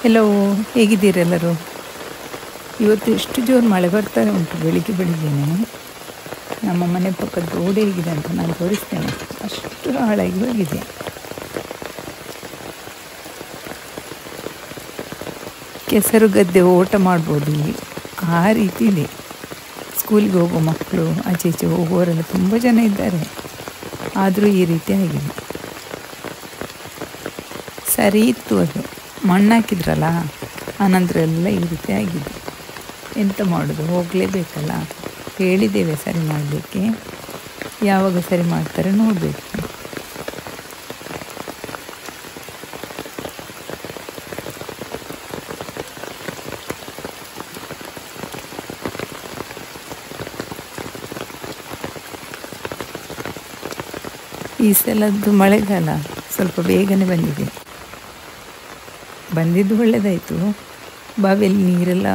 Hello, ಹೇಗಿದ್ದೀರೆಲ್ಲರೂ? ಇವತ್ತು ಎಷ್ಟು ಜೋರು ಮಳೆ ಬರ್ತಾ ಉಂಟು. ಬೆಳಿಗ್ಗೆನೇ ನಮ್ಮ ಮನೆ ಪಕ್ಕದ ರೋಡ್ ಹೇಗಿದೆ ಅಂತ ನಾನು ತೋರಿಸ್ತೇನೆ. ಅಷ್ಟು ಹಾಳಾಗಿ ಹೋಗಿದೆ. ಕೆಸರು ಗದ್ದೆ ಓಟ ಮಾಡ್ಬೋದು ಇಲ್ಲಿ, ಆ ರೀತಿ ಇದೆ. ಸ್ಕೂಲಿಗೆ ಹೋಗೋ ಮಕ್ಕಳು, ಆಚೆ ಈಚೆ ಹೋಗುವವರೆಲ್ಲ ತುಂಬ ಜನ ಇದ್ದಾರೆ. ಆದರೂ ಈ ರೀತಿ ಆಗಿದೆ. ಸರಿ ಇತ್ತು, ಅದು ಮಣ್ಣು ಹಾಕಿದ್ರಲ್ಲ ಆನಂತರ ಎಲ್ಲ ಈ ರೀತಿ ಆಗಿದೆ. ಎಂತ ಮಾಡೋದು, ಹೋಗಲೇಬೇಕಲ್ಲ. ಹೇಳಿದ್ದೇವೆ ಸರಿ ಮಾಡಲಿಕ್ಕೆ, ಯಾವಾಗ ಸರಿ ಮಾಡ್ತಾರೆ ನೋಡಬೇಕು. ಈ ಸಲದ್ದು ಮಳೆಗಾಲ ಸ್ವಲ್ಪ ಬೇಗನೆ ಬಂದಿದೆ. ಬಂದಿದ್ದು ಒಳ್ಳೆಯದಾಯಿತು. ಬಾವಿಯಲ್ಲಿ ನೀರೆಲ್ಲ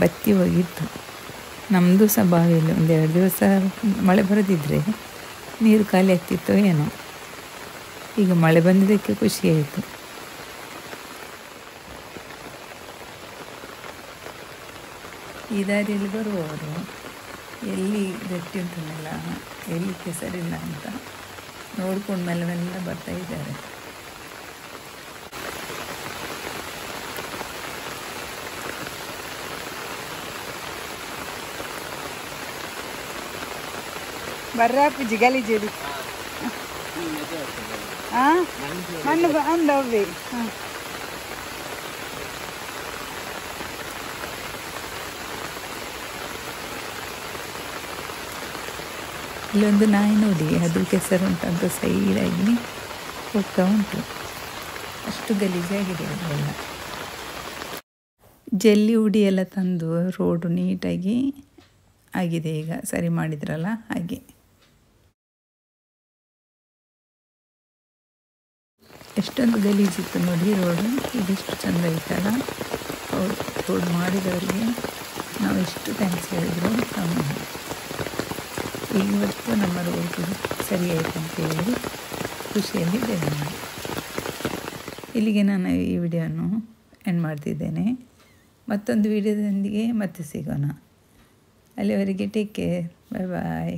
ಬತ್ತಿ ಹೋಗಿತ್ತು. ನಮ್ಮದು ಸಹ ಬಾವಿಯಲ್ಲಿ 1-2 ದಿವಸ ಮಳೆ ಬರದಿದ್ದರೆ ನೀರು ಖಾಲಿ ಆಗ್ತಿತ್ತೋ ಏನೋ. ಈಗ ಮಳೆ ಬಂದಿದ್ದಕ್ಕೆ ಖುಷಿಯಾಯಿತು. ಈ ದಾರಿಯಲ್ಲಿ ಬರುವವರು ಎಲ್ಲಿ ಗಟ್ಟಿ ಉಂಟಲ್ಲ, ಎಲ್ಲಿ ಕೆಸರಿಲ್ಲ ಅಂತ ನೋಡ್ಕೊಂಡು ಮೆಲ್ಲ ಬರ್ತಾ ಇದ್ದಾರೆ. ಬರ್ರಾಪುಜಿ ಗಲೀಜೇರಿ ಮಣ್ಣು ಅಂದವ್ರಿ. ಇಲ್ಲೊಂದು ನಾಯಿ ನೋಡಿ, ಅದು ಕೆಸರು ಉಂಟಂತ ಸೈಡಾಗಿ ಹೋಗ್ತಾ ಉಂಟು. ಅಷ್ಟು ಗಲೀಜಾಗಿದೆ ಅದೆಲ್ಲ. ಜಲ್ಲಿ ಹುಡಿ ಎಲ್ಲ ತಂದು ರೋಡು ನೀಟಾಗಿ ಆಗಿದೆ. ಈಗ ಸರಿ ಮಾಡಿದ್ರಲ್ಲ ಹಾಗೆ. ಎಷ್ಟೊಂದು ಗಲೀಜಿತ್ತು ನೋಡಿ ರೋಡು. ಇದೆಷ್ಟು ಚೆಂದ ಇತ್ತಲ್ಲ. ಅವರು ರೋಡ್ ಮಾಡಿದವರಿಗೆ ನಾವು ಎಷ್ಟು ಥ್ಯಾಂಕ್ಸ್ ಹೇಳಿದ್ರು ಕಮ್ಮಿ. ಇವತ್ತು ನಮ್ಮ ರೋಡ್ ಸರಿ ಆಯಿತು ಅಂತೇಳಿ ಖುಷಿಯಲ್ಲಿದ್ದೇನೆ ನಾನು. ಇಲ್ಲಿಗೆ ನಾನು ಈ ವಿಡಿಯೋನು ಎಂಡ್ ಮಾಡ್ತಿದ್ದೇನೆ. ಮತ್ತೊಂದು ವಿಡಿಯೋದೊಂದಿಗೆ ಮತ್ತೆ ಸಿಗೋಣ. ಅಲ್ಲಿವರೆಗೆ ಟೇಕ್ ಕೇರ್, ಬಾಯ್ ಬಾಯ್.